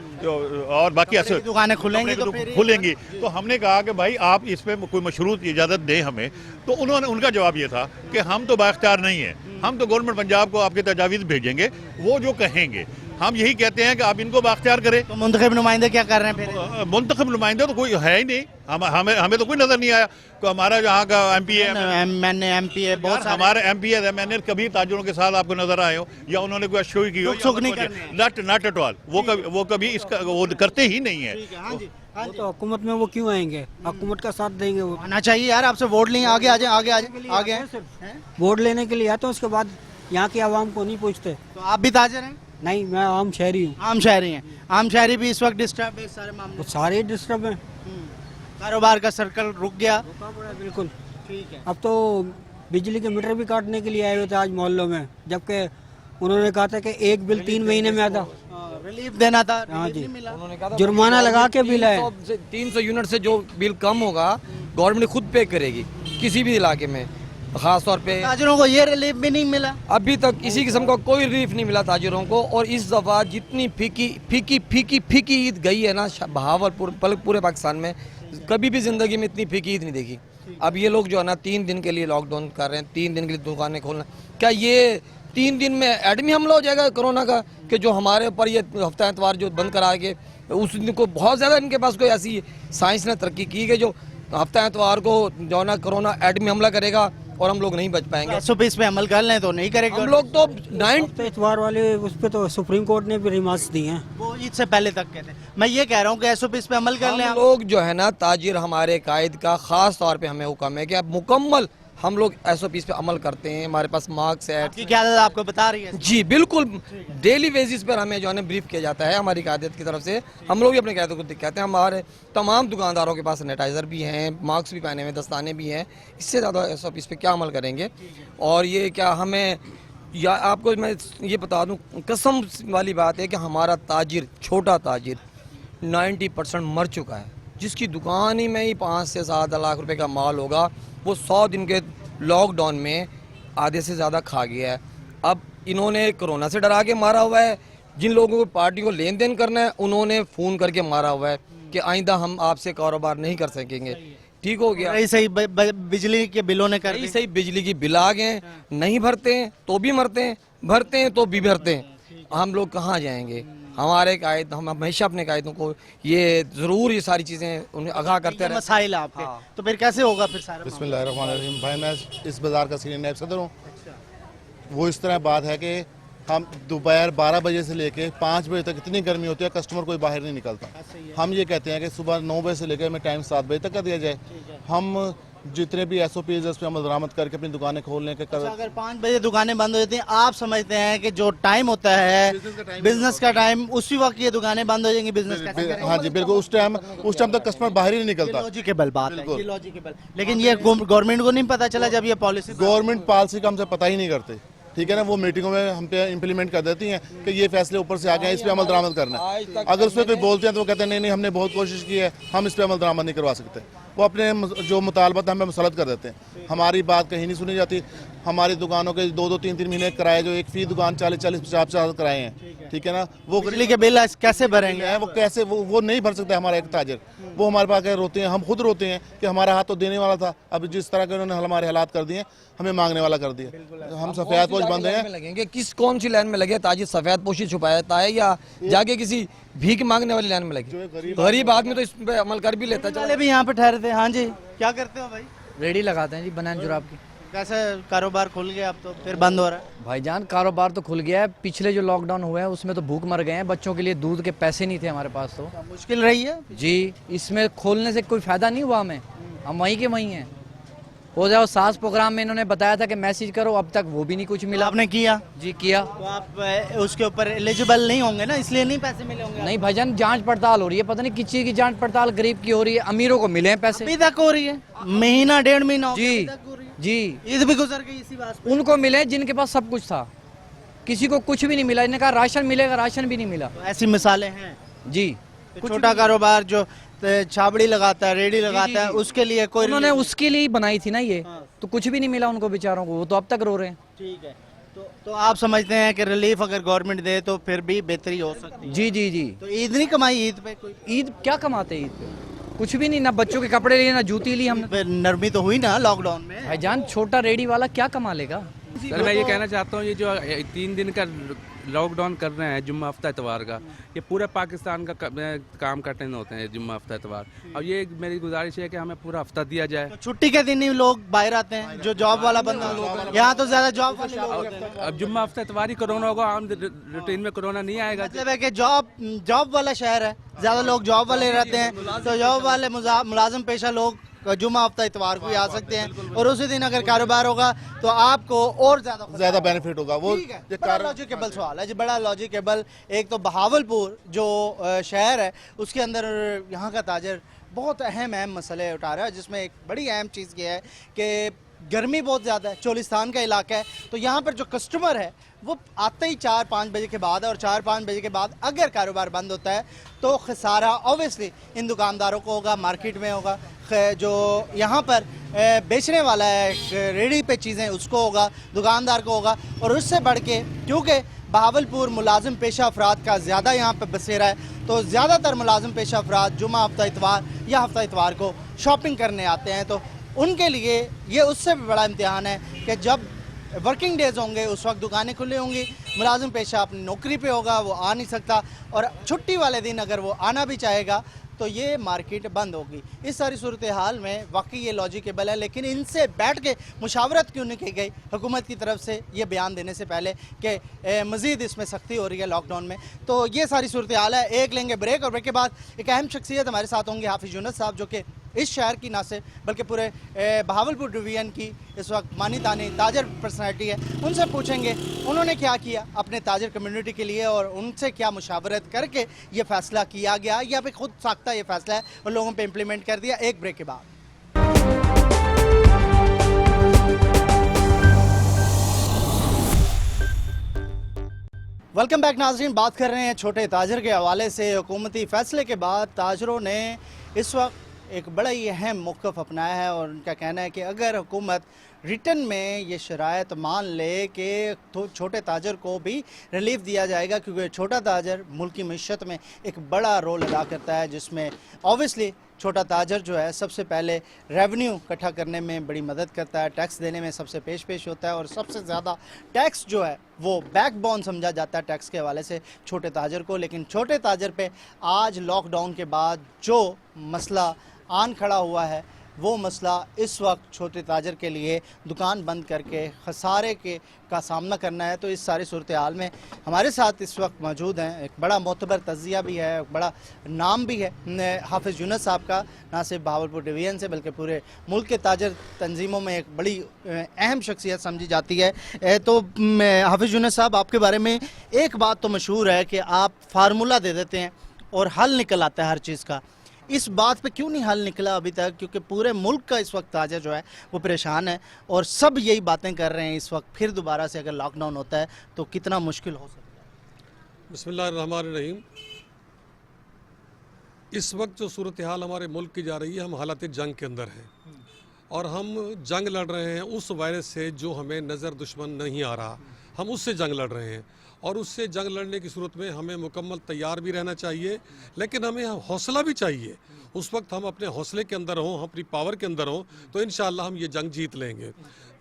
और बाकी ऐसे दुकानें खुलेंगी तो खुलेंगी। तो हमने कहा कि भाई आप इस पे कोई मशरूत इजाज़त दें हमें। तो उन्होंने, उनका जवाब ये था कि हम तो बाख्तियार नहीं है, हम तो गवर्नमेंट पंजाब को आपके तजावीज़ भेजेंगे, वो जो कहेंगे। हम यही कहते हैं कि आप इनको बाख्तियार करें। तो मुंतखब नुमाइंदे क्या कर रहे हैं फिर? मुंतखब नुमाइंदे तो कोई है ही नहीं। हमें तो कोई नजर नहीं आया। तो हमारा यहाँ का MP है, मैंने MP है बहुत सारे, हमारे MP है, मैंने कभी ताजरों के साथ आपको नजर आए हो या उन्होंने कोई शो की हो? Not at all. वो कभी इसका वो करते ही नहीं है। तो हुकूमत में वो क्यों आएंगे? हुकूमत का साथ देंगे वो? आना चाहिए यार, आपसे वोट लें, आगे आ जाए, आगे आ जाए, आगे हैं। वोट लेने के लिए आते हैं, उसके बाद यहाँ की आवाम को नहीं पूछते। तो आप भी ताजर हैं? नहीं, मैं आम शहरी हूँ। आम शहरी हैं। आम शहरी भी इस वक्त डिस्टर्ब है सारे मामले? वो सारे डिस्टर्ब हैं। कारोबार का सर्कल रुक गया। रुका पड़ा बिल्कुल। ठीक है। अब तो बिजली के मीटर भी काटने के लिए आए हुए थे आज मोहल्लों में, जबकि उन्होंने कहा था कि एक बिल 3 महीने में आता। रिलीफ देना था, हाँ जी, उन्होंने कहा था जुर्माना लगा के बिल है। 300 यूनिट से जो बिल कम होगा गवर्नमेंट खुद पे करेगी किसी भी इलाके में, खास तौर पे। ताजरों को ये रिलीफ भी नहीं मिला अभी तक किसी किस्म का कोई रिलीफ नहीं मिला ताजरों को। और इस दफ़ा जितनी फीकी ईद गई है ना बहावलपुर पूरे पाकिस्तान में, कभी भी ज़िंदगी में इतनी फीकी ईद नहीं देखी। अब ये लोग जो है ना 3 दिन के लिए लॉकडाउन कर रहे हैं, 3 दिन के लिए दुकानें खोलना, क्या ये 3 दिन में एडमी हमला हो जाएगा कोरोना का कि जो हमारे ऊपर ये हफ्ता एतवार जो बंद करा के उस दिन को बहुत ज़्यादा इनके पास कोई ऐसी साइंस ने तरक्की की कि जो हफ्ता एतवार को जो ना कोरोना एडमी हमला करेगा और हम लोग नहीं बच पाएंगे। SOPs पे अमल कर लें तो नहीं करेंगे हम लोग तो 9 इतवार वाले उस पर तो सुप्रीम कोर्ट ने भी रिमार्क्स दिए हैं, वो ईद से पहले तक कहते हैं। मैं ये कह रहा हूँ कि SOPs पे अमल कर लें। हम लोग जो है ना ताजिर हमारे कायद का खास तौर पे हमें हुक्म है कि अब मुकम्मल हम लोग SOPs पे अमल करते हैं। हमारे पास मार्क्स है, आपकी क़यादत आपको बता रही है? जी बिल्कुल, डेली बेसिस पर हमें जो है ना ब्रीफ किया जाता है हमारी क़यादत की तरफ से। हम लोग भी अपने क़यादत को कहते हैं। हमारे तमाम दुकानदारों के पास सैनिटाइज़र भी हैं, मास्क भी पहने हुए, दस्ताने भी हैं। इससे ज़्यादा SOPs पे क्या अमल करेंगे? और ये क्या हमें या आपको मैं ये बता दूं, कसम वाली बात है कि हमारा ताजिर, छोटा ताजिर 90% मर चुका है। जिसकी दुकान ही में ही 5 से 7 लाख रुपए का माल होगा, वो 100 दिन के लॉकडाउन में आधे से ज़्यादा खा गया है। अब इन्होंने कोरोना से डरा के मारा हुआ है। जिन लोगों को पार्टी को लेन देन करना है, उन्होंने फ़ोन करके मारा हुआ है कि आइंदा हम आपसे कारोबार नहीं कर सकेंगे। ठीक हो गया। सही बिजली के बिलों ने कर दी। सही बिजली की बिल आ गए, नहीं भरते हैं तो भी मरते हैं, भरते हैं तो भी भरते हैं। हम लोग कहाँ जाएंगे? हमारे कायद, हम हमेशा अपने कायदों को ये ज़रूर ये सारी चीज़ें उन्हें आगाह करते रहे। मसाइल आपके, तो फिर कैसे होगा फिर सारा? बिस्मिल्लाहिर्रहमानिर्रहीम। भाई मैं इस बाज़ार का सीनियर नायब सदर हूँ। वो इस तरह बात है कि हम दोपहर 12 बजे से लेके 5 बजे तक इतनी गर्मी होती है, कस्टमर कोई बाहर नहीं निकलता। हम ये कहते हैं कि सुबह 9 बजे से लेकर हमें टाइम 7 बजे तक का दिया जाए। हम जितने भी SOPs है उस पर अमल दरामद करके अपनी दुकानें खोलने के अगर 5 बजे दुकानें बंद हो जाती हैं, आप समझते हैं कि जो टाइम होता है बिजनेस का टाइम, उसी वक्त ये दुकानें बंद हो जाएंगी, बिजनेस कैसे करेंगे? हाँ जी बिल्कुल, उस टाइम तक कस्टमर बाहर ही नहीं निकलता। लॉजिकेबल बात है, ये लॉजिकेबल। लेकिन ये गवर्नमेंट को नहीं पता चला जब ये पॉलिसी, गवर्नमेंट पॉलिसी का हमसे पता ही नहीं करते। ठीक है ना, वो मीटिंगों में हम पे इम्प्लीमेंट कर देती हैं कि ये फैसले ऊपर से आ गए हैं, इस पे अमल दरामद करना है। अगर उस पर कोई बोलते हैं तो वो कहते हैं नहीं हमने बहुत कोशिश की है, हम इस पे अमल दरामद नहीं करवा सकते। वो अपने जो मुतालबत हमें मुसलत कर देते हैं। हमारी बात कहीं नहीं सुनी जाती। हमारी दुकानों के 2-2, 3-3 महीने किराए, जो एक फी दुकान 40-40, 50-50 किराए हैं। ठीक है ना, वो बिजली के बिल कैसे भरेंगे? वो कैसे वो नहीं भर सकता हमारा एक ताजिर। वो हमारे पास रोते हैं, हम खुद रोते हैं कि हमारा हाथ तो देने वाला था, अब जिस तरह के उन्होंने हमारे हालात कर दिए, हमें मांगने वाला कर दिया। हम सफेद पोश बंद हैं। लगेंगे किस कौन सी लाइन में लगे? ताजिर सफेद पोशी छुपाता है या जाके किसी भीख मांगने वाली लाइन में लगे? गरीब आदमी तो इस पे अमल कर भी लेता है। वाले भी यहाँ पे ठहरे थे। हाँ जी, क्या करते हो भाई? रेडी लगाते हैं जी, बनान जुराब की। कैसे कारोबार खुल गया, अब तो फिर बंद हो रहा है? भाईजान कारोबार तो खुल गया है। पिछले जो लॉकडाउन हुए हैं उसमें तो भूख मर गए हैं, बच्चों के लिए दूध के पैसे नहीं थे हमारे पास, तो मुश्किल रही है जी। इसमें खोलने से कोई फायदा नहीं हुआ हमें, हम वहीं के वहीं हैं। हो जाओ सास प्रोग्राम में इन्होंने बताया था कि मैसेज करो, अब तक वो भी नहीं कुछ मिला। आपने किया? जी किया। तो आप उसके ऊपर एलिजिबल नहीं होंगे ना, इसलिए नहीं पैसे मिले होंगे? नहीं भाईजान, जांच पड़ताल हो रही है, पता नहीं किस चीज़ की जांच पड़ताल गरीब की हो रही है, अमीरों को मिले हैं पैसे। अभी तक हो रही है, महीना 1.5 महीना हो गया, जी अभी तक हो रही है। जी, ईद भी गुजर गई इसी बात पे। उनको मिले जिनके पास सब कुछ था, किसी को कुछ भी नहीं मिला। इन्होंने कहा राशन मिलेगा, राशन भी नहीं मिला। तो ऐसी मिसालें हैं जी। कि छोटा कारोबार जो छाबड़ी लगाता है, रेडी लगाता है, जी। उसके लिए कोई उन्होंने उसके लिए ही बनाई थी ना ये, तो कुछ भी नहीं मिला उनको बेचारों को, वो तो अब तक रो रहे हैं। ठीक है। तो आप समझते हैं कि रिलीफ अगर गवर्नमेंट दे तो फिर भी बेहतरी हो सकती है? जी जी जी। तो ईद नहीं कमाई ईद पे कोई? ईद क्या कमाते हैं ईद पे? कुछ भी नहीं, ना बच्चों के कपड़े लिए, ना जूती ली हमने। फिर नरमी तो हुई ना लॉकडाउन में? भाईजान छोटा रेडी वाला क्या कमा लेगा? सर मैं ये कहना चाहता हूँ, ये जो 3 दिन का लॉकडाउन कर रहे हैं जुम्मा हफ्ता इतवार का, ये पूरे पाकिस्तान का काम का दिन होते हैं जुम्मा हफ्ता इतवार। अब ये मेरी गुजारिश है कि हमें पूरा हफ्ता दिया जाए। तो छुट्टी के दिन ही लोग बाहर आते हैं, जो जॉब वाला बंदा लोग, यहाँ तो ज्यादा जॉब वाले लोग होते हैं। अब जुम्मा हफ्ता इतवार ही कोरोना होगा, आम रूटीन में कोरोना नहीं आएगा। मतलब है कि जॉब वाला शहर है, ज्यादा लोग जॉब वाले रहते हैं, तो जॉब वाले मुलाजिम पेशा लोग जुम्मा हफ्ता इतवार को ही आ सकते हैं, और उसी दिन अगर कारोबार होगा तो आपको और ज्यादा बेनिफिट होगा। वो ये बड़ा लॉजिकेबल सवाल है जी, बड़ा लॉजिकेबल। एक तो बहावलपुर जो शहर है उसके अंदर यहाँ का ताजर बहुत अहम मसले उठा रहा है, जिसमें एक बड़ी अहम चीज़ ये है कि गर्मी बहुत ज़्यादा है, चोलिस्तान का इलाका है, तो यहाँ पर जो कस्टमर है वो आते ही 4-5 बजे के बाद है, और 4-5 बजे के बाद अगर कारोबार बंद होता है तो खसारा ऑब्वियसली इन दुकानदारों को होगा, मार्केट में होगा, जो यहाँ पर बेचने वाला है रेडी पे चीज़ें उसको होगा, दुकानदार को होगा। और उससे बढ़ के क्योंकि बहावलपुर मुलाजिम पेशा अफराद का ज़्यादा यहाँ पर बसेरा है, तो ज़्यादातर मुलाजिम पेशा अफराद जुम्मा हफ्ता इतवार या हफ्ता इतवार को शॉपिंग करने आते हैं, तो उनके लिए ये उससे भी बड़ा इम्तिहान है कि जब वर्किंग डेज होंगे उस वक्त दुकानें खुली होंगी, मुलाजिम पेशा अपनी नौकरी पे होगा, वो आ नहीं सकता, और छुट्टी वाले दिन अगर वो आना भी चाहेगा तो ये मार्केट बंद होगी। इस सारी सूरत हाल में वाकई ये लॉजिकेबल है, लेकिन इनसे बैठ के मुशावरत क्यों नहीं की गई हुकूमत की तरफ से ये बयान देने से पहले कि मज़ीद इसमें सख्ती हो रही है लॉकडाउन में? तो ये सारी सूरत हाल है। एक लेंगे ब्रेक, और ब्रेक के बाद एक अहम शख्सियत हमारे साथ होंगे, हाफिज़ यूनुस साहब, जो कि इस शहर की ना सिर्फ बल्कि पूरे बहावलपुर डिवीज़न की इस वक्त मानी तानी ताजर पर्सनैलिटी है। उनसे पूछेंगे उन्होंने क्या किया अपने ताजर कम्युनिटी के लिए, और उनसे क्या मुशावरत करके ये फ़ैसला किया गया, या फिर खुद साख्ता ये फ़ैसला है और लोगों पे इम्प्लीमेंट कर दिया। एक ब्रेक के बाद वेलकम बैक नाजरीन, बात कर रहे हैं छोटे ताजर के हवाले से। हुकूमती फैसले के बाद ताजरों ने इस वक्त एक बड़ा ही अहम मौक़िफ़ अपनाया है और उनका कहना है कि अगर हुकूमत रिटर्न में ये शराइत मान ले कि तो छोटे ताजर को भी रिलीफ दिया जाएगा, क्योंकि छोटा ताजर मुल्क की मईशत में एक बड़ा रोल अदा करता है, जिसमें ऑब्वियसली छोटा ताजर जो है सबसे पहले रेवेन्यू इकट्ठा करने में बड़ी मदद करता है, टैक्स देने में सबसे पेश होता है और सबसे ज़्यादा टैक्स जो है वो बैकबोन समझा जाता है टैक्स के हवाले से छोटे ताजर को। लेकिन छोटे ताजर पे आज लॉकडाउन के बाद जो मसला आन खड़ा हुआ है वो मसला इस वक्त छोटे ताजर के लिए दुकान बंद करके खसारे का सामना करना है। तो इस सारी सूरत हाल में हमारे साथ इस वक्त मौजूद हैं, एक बड़ा मोतबर तज़िया भी है, एक बड़ा नाम भी है हाफिज़ यूनुस साहब का, ना सिर्फ बहावलपुर डिवीज़न से बल्कि पूरे मुल्क के ताजर तंजीमों में एक बड़ी अहम शख्सियत समझी जाती है। तो हाफिज़ यूनुस साहब, आपके बारे में एक बात तो मशहूर है कि आप फार्मूला दे देते हैं और हल निकल आता है हर चीज़ का। इस बात पे क्यों नहीं हल निकला अभी तक? क्योंकि पूरे मुल्क का इस वक्त ताजर जो है वो परेशान है और सब यही बातें कर रहे हैं इस वक्त। फिर दोबारा से अगर लॉकडाउन होता है तो कितना मुश्किल हो सकता है। बिस्मिल्लाहिर्रहमानिर्रहीम। इस वक्त जो सूरत हाल हमारे मुल्क की जा रही है, हम हालात जंग के अंदर हैं और हम जंग लड़ रहे हैं उस वायरस से जो हमें नज़र दुश्मन नहीं आ रहा, हम उससे जंग लड़ रहे हैं। और उससे जंग लड़ने की सूरत में हमें मुकम्मल तैयार भी रहना चाहिए, लेकिन हमें हौसला भी चाहिए। उस वक्त हम अपने हौसले के अंदर हों, हम अपनी पावर के अंदर हों, तो इंशाअल्लाह हम ये जंग जीत लेंगे।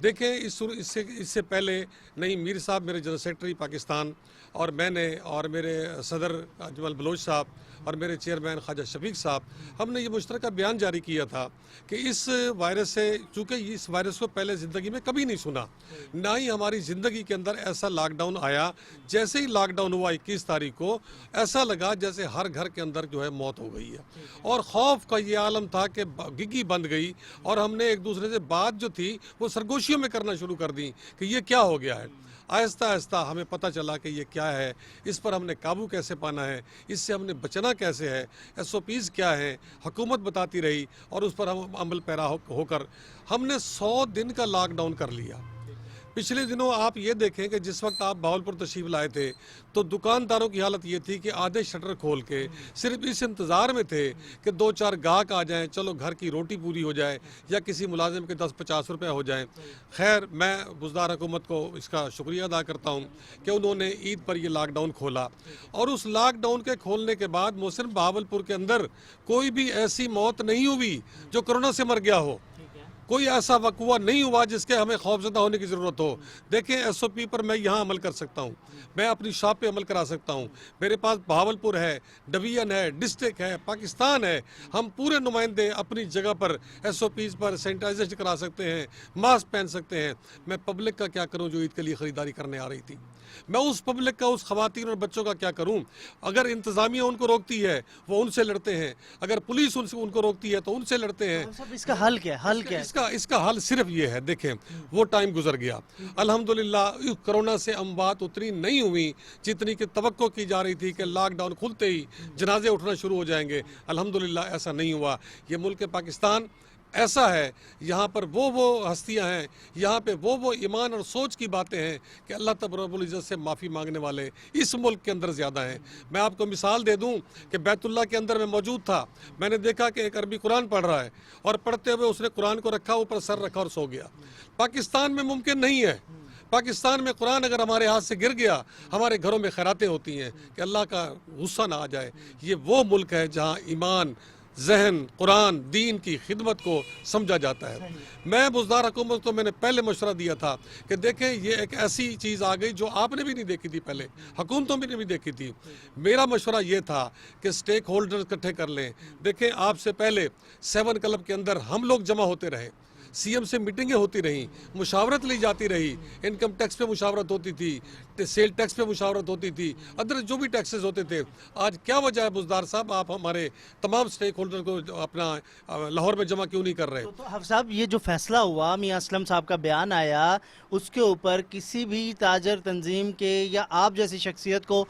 देखें, इससे पहले नहीं मीर साहब मेरे जनरल सेक्रेटरी पाकिस्तान और मैंने और मेरे सदर अजमल बलोच साहब और मेरे चेयरमैन ख्वाजा शफीक साहब, हमने ये मुश्तरका बयान जारी किया था कि इस वायरस से, चूँकि इस वायरस को पहले ज़िंदगी में कभी नहीं सुना, ना ही हमारी ज़िंदगी के अंदर ऐसा लॉकडाउन आया। जैसे ही लॉकडाउन हुआ 21 तारीख को, ऐसा लगा जैसे हर घर के अंदर जो है मौत हो गई है और खौफ का ये आलम था कि गिग्गी बंद गई और हमने एक दूसरे से बात जो थी वो सरगोशियों में करना शुरू कर दी कि ये क्या हो गया है। आहिस्ता आहिस्ता हमें पता चला कि ये क्या है, इस पर हमने काबू कैसे पाना है, इससे हमने बचना कैसे है, SOPs क्या है, हुकूमत बताती रही और उस पर हम अमल पैरा होकर हमने 100 दिन का लॉकडाउन कर लिया। पिछले दिनों आप ये देखें कि जिस वक्त आप बहावलपुर तशरीफ लाए थे तो दुकानदारों की हालत ये थी कि आधे शटर खोल के सिर्फ इस इंतज़ार में थे कि 2-4 गाहक आ जाएं, चलो घर की रोटी पूरी हो जाए या किसी मुलाजिम के 10-50 रुपये हो जाएं। खैर, मैं बुज़दार हुकूमत को इसका शुक्रिया अदा करता हूँ कि उन्होंने ईद पर यह लॉकडाउन खोला और उस लॉकडाउन के खोलने के बाद मोहसिन बहावलपुर के अंदर कोई भी ऐसी मौत नहीं हुई जो कोरोना से मर गया हो। कोई ऐसा वक़ुआ नहीं हुआ जिसके हमें खौफजदा होने की ज़रूरत हो। देखें, SOP पर मैं यहाँ अमल कर सकता हूँ, मैं अपनी शॉप पे अमल करा सकता हूँ, मेरे पास बहावलपुर है, डिवीज़न है, डिस्ट्रिक्ट है, पाकिस्तान है, हम पूरे नुमाइंदे अपनी जगह पर SOPs पर सैनिटाइजेशन करा सकते हैं, मास्क पहन सकते हैं। मैं पब्लिक का क्या करूँ जो ईद के लिए ख़रीदारी करने आ रही थी? मैं उस पब्लिक का, उस ख़वातीन और बच्चों का क्या करूं? अगर इंतज़ामिया उनको रोकती है वो उनसे लड़ते हैं, अगर पुलिस उनको रोकती है तो उनसे लड़ते हैं। सब इसका हल क्या है? हल क्या है? इसका हल सिर्फ ये है। देखें, वो टाइम गुजर गया, अल्हम्दुलिल्लाह कोरोना से अमवात उतनी नहीं हुई जितनी कि तवक्को की जा रही थी कि लॉकडाउन खुलते ही जनाजे उठना शुरू हो जाएंगे। अल्हम्दुलिल्लाह ऐसा नहीं हुआ। ये मुल्क पाकिस्तान ऐसा है, यहाँ पर वो हस्तियाँ हैं, यहाँ पे वो ईमान और सोच की बातें हैं कि अल्लाह तबारक रब्बुल इज़्ज़त से माफ़ी मांगने वाले इस मुल्क के अंदर ज़्यादा हैं। मैं आपको मिसाल दे दूँ कि बैतुल्लाह के अंदर मैं मौजूद था, मैंने देखा कि एक अरबी कुरान पढ़ रहा है और पढ़ते हुए उसने कुरान को रखा, ऊपर सर रखा और सो गया। पाकिस्तान में मुमकिन नहीं है। पाकिस्तान में कुरान अगर हमारे हाथ से गिर गया, हमारे घरों में खैरातें होती हैं कि अल्लाह का गुस्सा ना आ जाए। ये वो मुल्क है जहाँ ईमान, जहन, कुरान, दीन की खिदमत को समझा जाता है। मैं बुज़दार हुकूमत को मैंने पहले मशवरा दिया था कि देखें, ये एक ऐसी चीज़ आ गई जो आपने भी नहीं देखी थी, पहले हुकूमतों में भी देखी थी। मेरा मशवरा ये था कि स्टेक होल्डर्स इकट्ठे कर लें। देखें, आपसे पहले 7 क्लब के अंदर हम लोग जमा होते रहे, CM से मीटिंगें होती रहीं, मुशावरत ली जाती रही, इनकम टैक्स पे मुशावरत होती थी, सेल टैक्स पे मुशावरत होती थी, अदर जो भी टैक्सेस होते थे। आज क्या वजह है बुज़दार साहब, आप हमारे तमाम स्टेक होल्डर को अपना लाहौर में जमा क्यों नहीं कर रहे? तो हाफ़िज़ साहब, ये जो फैसला हुआ, मियां असलम साहब का बयान आया, उसके ऊपर किसी भी ताजर तंजीम के या आप जैसी शख्सियत को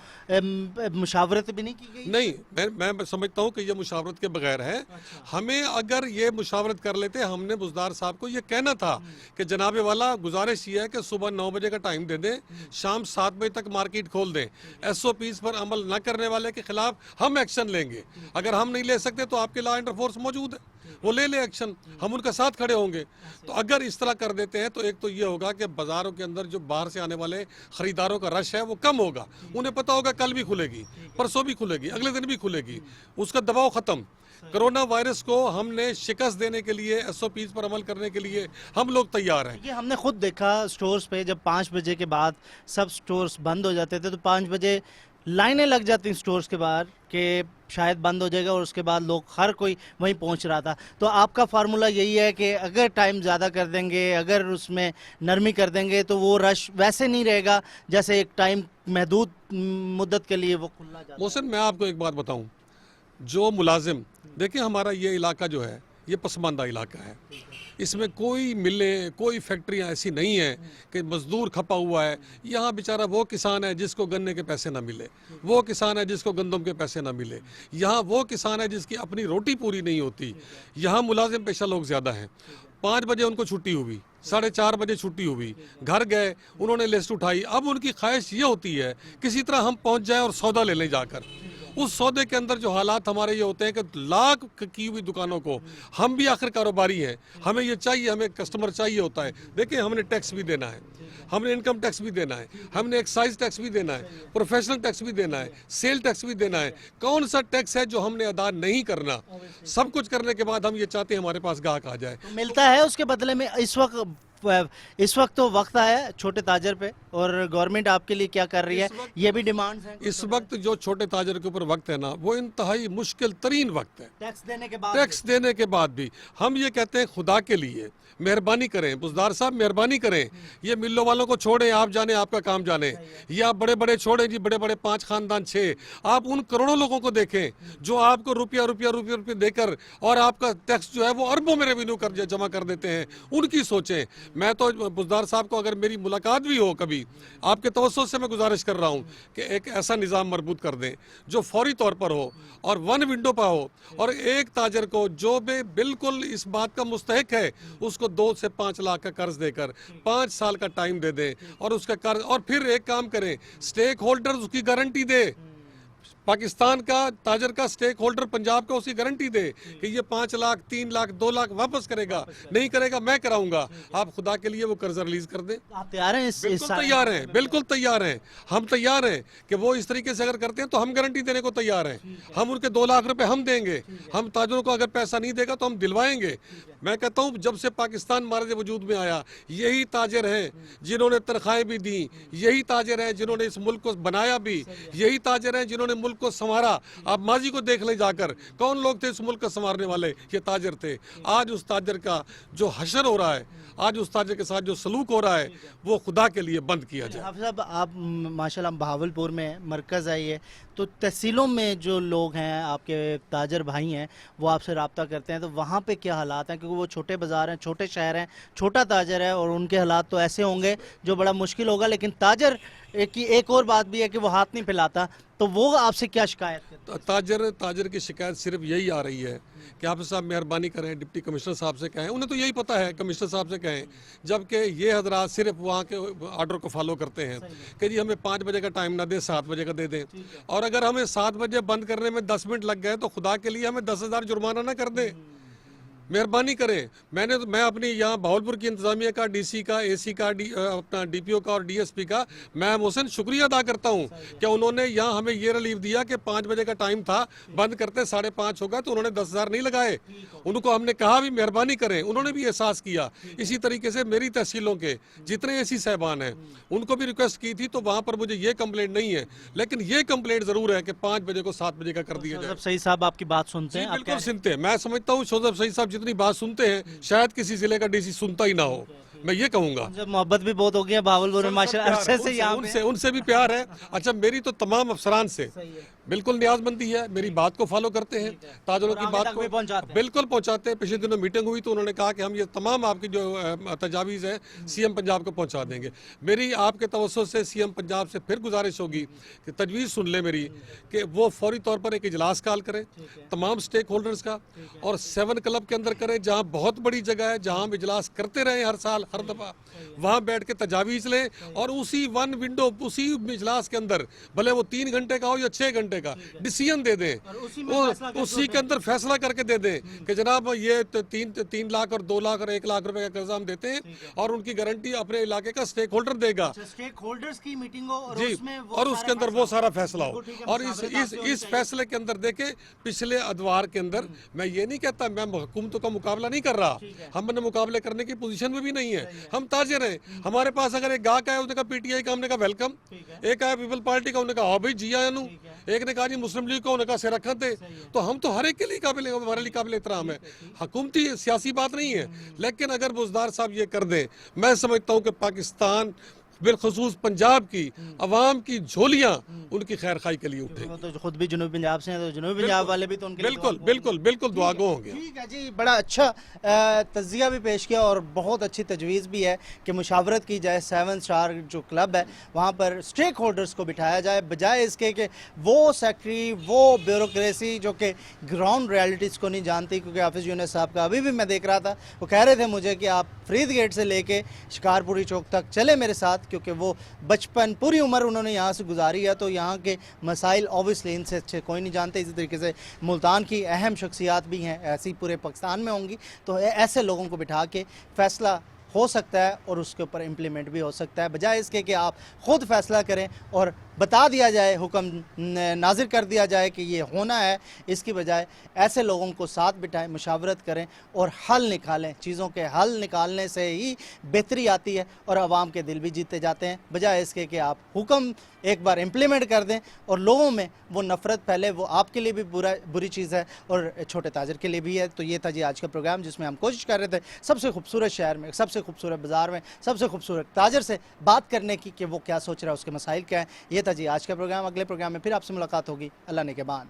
मुशावरत भी नहीं की गई? नहीं, मैं समझता हूँ कि ये मुशावरत के बगैर है। हमें अगर ये मुशावरत कर लेते, हमने बुज़दार साहब साहब को ये कहना था कि जनाबे वाला गुजारिश ये है कि सुबह 9 बजे का टाइम दे दें, शाम 7 बजे तक मार्केट खोल दें। SOPs पर अमल न करने वाले के खिलाफ हम एक्शन लेंगे। अगर हम नहीं ले सकते तो आपके लॉ एंड फोर्स मौजूद है, वो ले ले एक्शन, हम उनके साथ खड़े होंगे। तो अगर इस तरह कर देते हैं तो एक तो ये होगा कि बाजारों के अंदर जो बाहर से आने वाले खरीदारों का रश है वो कम होगा। उन्हें पता होगा कल भी खुलेगी, परसों भी खुलेगी, अगले दिन भी खुलेगी, उसका दबाव खत्म। कोरोना वायरस को हमने शिकस्त देने के लिए, SOPs पर अमल करने के लिए हम लोग तैयार हैं। ये हमने खुद देखा स्टोर्स पे, जब 5 बजे के बाद सब स्टोर्स बंद हो जाते थे तो 5 बजे लाइनें लग जाती स्टोर्स के बाहर कि शायद बंद हो जाएगा, और उसके बाद लोग हर कोई वहीं पहुंच रहा था। तो आपका फार्मूला यही है कि अगर टाइम ज़्यादा कर देंगे, अगर उसमें नरमी कर देंगे तो वो रश वैसे नहीं रहेगा जैसे एक टाइम महदूद मुद्दत के लिए वो खुला जाता है। मोहसिन, मैं आपको एक बात बताऊं, जो मुलाजिम, देखिए हमारा ये इलाका जो है ये पसमानदा इलाका है, इसमें कोई मिलें, कोई फैक्ट्रियां ऐसी नहीं है कि मजदूर खपा हुआ है। यहाँ बेचारा वो किसान है जिसको गन्ने के पैसे ना मिले, वो किसान है जिसको गंदम के पैसे ना मिले, यहाँ वो किसान है जिसकी अपनी रोटी पूरी नहीं होती। यहाँ मुलाजिम पेशा लोग ज़्यादा हैं। 5 बजे उनको छुट्टी हुई, 4:30 बजे छुट्टी हुई, घर गए, उन्होंने लिस्ट उठाई। अब उनकी ख्वाहिश ये होती है किसी तरह हम पहुँच जाएँ और सौदा ले लें जाकर। उस सौदे के अंदर जो हालात हमारे ये होते हैं कि लाख की हुई दुकानों को, हम भी आखिर कारोबारी हैं, हमें ये चाहिए, हमें कस्टमर चाहिए होता है। देखिए हमने टैक्स भी देना है, हमने इनकम टैक्स भी देना है, हमने एक्साइज टैक्स भी देना है, प्रोफेशनल टैक्स भी देना है, सेल टैक्स भी देना है। कौन सा टैक्स है जो हमने अदा नहीं करना? सब कुछ करने के बाद हम ये चाहते हैं हमारे पास ग्राहक आ जाए। मिलता है उसके बदले में। इस वक्त तो वक्त आया है छोटे ताजर पे, और गवर्नमेंट आपके लिए क्या कर रही है, ये भी डिमांड्स हैं। इस वक्त जो छोटे ताजर के ऊपर वक्त है ना, वो इंतहाई मुश्किल तरीन वक्त है। टैक्स देने के बाद भी हम ये कहते हैं खुदा के लिए मेहरबानी करें, बुजदार साहब मेहरबानी करें, ये मिलों वालों को छोड़ें, आप जाने आपका काम जाने। ये आप बड़े बड़े छोड़ें जी, बड़े बड़े 5 खानदान 6, आप उन करोड़ों लोगों को देखें जो आपको रुपया देकर और आपका टैक्स जो है वो अरबों में रेवेन्यू कर जमा कर देते हैं, उनकी सोचें। मैं तो बुजदार साहब को अगर मेरी मुलाकात भी हो कभी, आपके तवज्जो से मैं गुजारिश कर रहा हूँ कि एक ऐसा निज़ाम मरबूत कर दें जो फौरी तौर पर हो और 1 विंडो पर हो, और एक ताजर को जो भी बिल्कुल इस बात का मुस्तहिक है उसको 2 से 5 लाख का कर्ज देकर 5 साल का टाइम दे दें, और उसका कर्ज, और फिर एक काम करें, स्टेक होल्डर उसकी गारंटी दे। पाकिस्तान का ताजर का स्टेक होल्डर पंजाब का उसकी गारंटी दे कि ये 5 लाख 3 लाख 2 लाख वापस करेगा, नहीं करेगा मैं कराऊंगा। आप खुदा के लिए वो कर्जा रिलीज कर दें। आप तैयार हैं? बिल्कुल तैयार हैं, बिल्कुल तैयार हैं। हम तैयार हैं कि वो इस तरीके से अगर करते हैं तो हम गारंटी देने को तैयार हैं। हम उनके 2 लाख रुपए हम देंगे, हम ताजरों को अगर पैसा नहीं देगा तो हम दिलवाएंगे। मैं कहता हूँ जब से पाकिस्तान मार्ज वजूद में आया, यही ताजर हैं जिन्होंने तनख्वाहें भी दी, यही ताजर हैं जिन्होंने इस मुल्क को बनाया भी, यही ताजर हैं जिन्होंने मुल्क को संवारा। आप माजी को देख ले जाकर, कौन लोग थे इस मुल्क को संवारने वाले? ये ताजर थे। आज उस ताजर का जो हशर हो रहा है, आज उस ताजर के साथ जो सलूक हो रहा है, वो खुदा के लिए बंद किया जाए। हाफिज साहब, आप माशाल्लाह बहावलपुर में मरकज़ आई है, तो तहसीलों में जो लोग हैं आपके ताजर भाई हैं वो आपसे रब्ता करते हैं, तो वहाँ पे क्या हालात हैं? क्योंकि वो छोटे बाज़ार हैं, छोटे शहर हैं, छोटा ताजर है, और उनके हालात तो ऐसे होंगे जो बड़ा मुश्किल होगा। लेकिन ताजर की एक और बात भी है कि वो हाथ नहीं फैलाता, तो वो आपसे क्या शिकायत करते हैं? ताजर की शिकायत सिर्फ यही आ रही है कि आप साहब मेहरबानी करें, डिप्टी कमिश्नर साहब से कहें, उन्हें तो यही पता है, कमिश्नर साहब से कहें, जबकि ये हजरात सिर्फ वहाँ के आर्डर को फॉलो करते हैं कि जी हमें 5 बजे का टाइम ना दें, 7 बजे का दे दें। और अगर हमें 7 बजे बंद करने में 10 मिनट लग गए तो खुदा के लिए हमें 10,000 जुर्माना ना कर दें। मेहरबानी करें। मैं अपनी यहाँ भावलपुर की इंतजामिया का, डीसी का, एसी का, अपना डीपीओ का और डीएसपी का मैं मोहसिन शुक्रिया अदा करता हूँ कि उन्होंने यहाँ हमें ये रिलीफ दिया कि 5 बजे का टाइम था, बंद करते 5:30 होगा, तो उन्होंने 10,000 नहीं लगाए। उनको हमने कहा भी मेहरबानी करें, उन्होंने भी एहसास किया। इसी तरीके से मेरी तहसीलों के जितने एसी साहबान हैं उनको भी रिक्वेस्ट की थी, तो वहाँ पर मुझे ये कंप्लेंट नहीं है, लेकिन ये कंप्लेंट जरूर है कि 5 बजे को 7 बजे का कर दिया जाए। सही साहब आपकी बात सुनते हैं? बिल्कुल सुनते हैं। मैं समझता हूँ शोजब सही साहब जितनी बात सुनते हैं शायद किसी जिले का डीसी सुनता ही ना हो, मैं ये कहूंगा। जब मोहब्बत भी बहुत हो गई है भावलपुर में माशाल्लाह, अरसे से यहाँ उनसे भी प्यार है। अच्छा, मेरी तो तमाम अफसरान से बिल्कुल न्याजमंदी है, मेरी बात को फॉलो करते हैं, ताजरों की आगे बात तक भी पहुंचाते को हैं। बिल्कुल पहुंचाते हैं। पिछले दिनों मीटिंग हुई तो उन्होंने कहा कि हम ये तमाम आपकी जो तजावीज़ है सीएम पंजाब को पहुंचा देंगे। मेरी आपके तवज्जो से सीएम पंजाब से फिर गुजारिश होगी कि तजवीज़ सुन ले मेरी, कि वो फौरी तौर पर एक इजलास कॉल करें तमाम स्टेक होल्डर्स का, और 7 क्लब के अंदर करें जहाँ बहुत बड़ी जगह है, जहाँ हम इजलास करते रहे हर साल हर दफ़ा, वहाँ बैठ के तजावीज़ लें और उसी वन विंडो उसी इजलास के अंदर भले वो 3 घंटे का हो या 6 घंटे का डिसीजन दे दें, उसी के अंदर फैसला करके दे दें कि जनाब ये 3 लाख और 2 लाख और 1 लाख रुपए का कर्जा हम देते हैं और उनकी गारंटी अपने इलाके का स्टेक होल्डर देगा स्टेक होल्डर्स की मीटिंग हो और जी, उसमें वो और उसके अंदर वो सारा फैसला हो। ठीक है, और मुशावरत आपसे होनी इस फैसले के अंदर देखे पिछले अदवार के अंदर मैं ये नहीं कहता मैं हुकूमतों का मुकाबला नहीं कर रहा, हमने मुकाबले करने की पोजीशन में भी नहीं है, हम ताजिर हैं। हमारे पास अगर एक गाहक आया उसने कहा पीटीआई का, हमने कहा वेलकम, एक आया पीपल पार्टी का, उन्होंने कहा हाँ भाई जी आया नू, एक ने कहा जी मुस्लिम लीग को, उन्होंने कहा से रखा थे, तो हम तो हर एक के लिए काबिल, हमारे लिए काबिल एहतराम है, हुकूमती सियासी बात नहीं है। लेकिन अगर बुज़दार साहब ये कर दें, मैं समझता हूँ कि पाकिस्तान बिलखसूस पंजाब की अवाम की झोलियां उनकी खैर खाई के लिए उठे। वो तो खुद भी जनूबी पंजाब से हैं, तो जनूबी पंजाब वाले भी तो उनके लिए बिल्कुल दुआ- बिल्कुल बिल्कुल दुआगो होंगे। ठीक है जी, बड़ा अच्छा तजिया भी पेश किया और बहुत अच्छी तजवीज़ भी है कि मुशावरत की जाए, 7 स्टार जो क्लब है वहाँ पर स्टेक होल्डर्स को बिठाया जाए, बजाय इसके कि वो सेक्रेटरी वो ब्यूरोक्रेसी जो कि ग्राउंड रियलिटीज़ को नहीं जानती। क्योंकि हाफिज़ यूनुस साहब का अभी भी मैं देख रहा था, वो कह रहे थे मुझे कि आप फरीद गेट से लेके शिकारपुरी चौक तक चले मेरे साथ, क्योंकि वो बचपन पूरी उम्र उन्होंने यहाँ से गुजारी है, तो यहाँ के मसाइल ऑब्वियसली इनसे अच्छे कोई नहीं जानते। इसी तरीके से मुल्तान की अहम शख्सियात भी हैं, ऐसी पूरे पाकिस्तान में होंगी, तो ऐसे लोगों को बिठा के फ़ैसला हो सकता है और उसके ऊपर इम्प्लीमेंट भी हो सकता है, बजाय इसके कि आप ख़ुद फ़ैसला करें और बता दिया जाए, हुक्म नाजिर कर दिया जाए कि ये होना है। इसकी बजाय ऐसे लोगों को साथ बिठाएं, मुशावरत करें और हल निकालें। चीज़ों के हल निकालने से ही बेहतरी आती है और आवाम के दिल भी जीते जाते हैं, बजाय इसके कि आप हुक्म एक बार इम्प्लीमेंट कर दें और लोगों में वो नफ़रत फैले। वो आपके लिए भी बुरी चीज़ है और छोटे ताजर के लिए भी है। तो ये था जी आज का प्रोग्राम, जिसमें हम कोशिश कर रहे थे सबसे खूबसूरत शहर में, सबसे खूबसूरत बाज़ार में, सबसे खूबसूरत ताजर से बात करने की कि वो क्या सोच रहा है, उसके मसाइल क्या हैं। ये था जी आज का प्रोग्राम। अगले प्रोग्राम में फिर आपसे मुलाकात होगी। अल्लाह ने के बाद।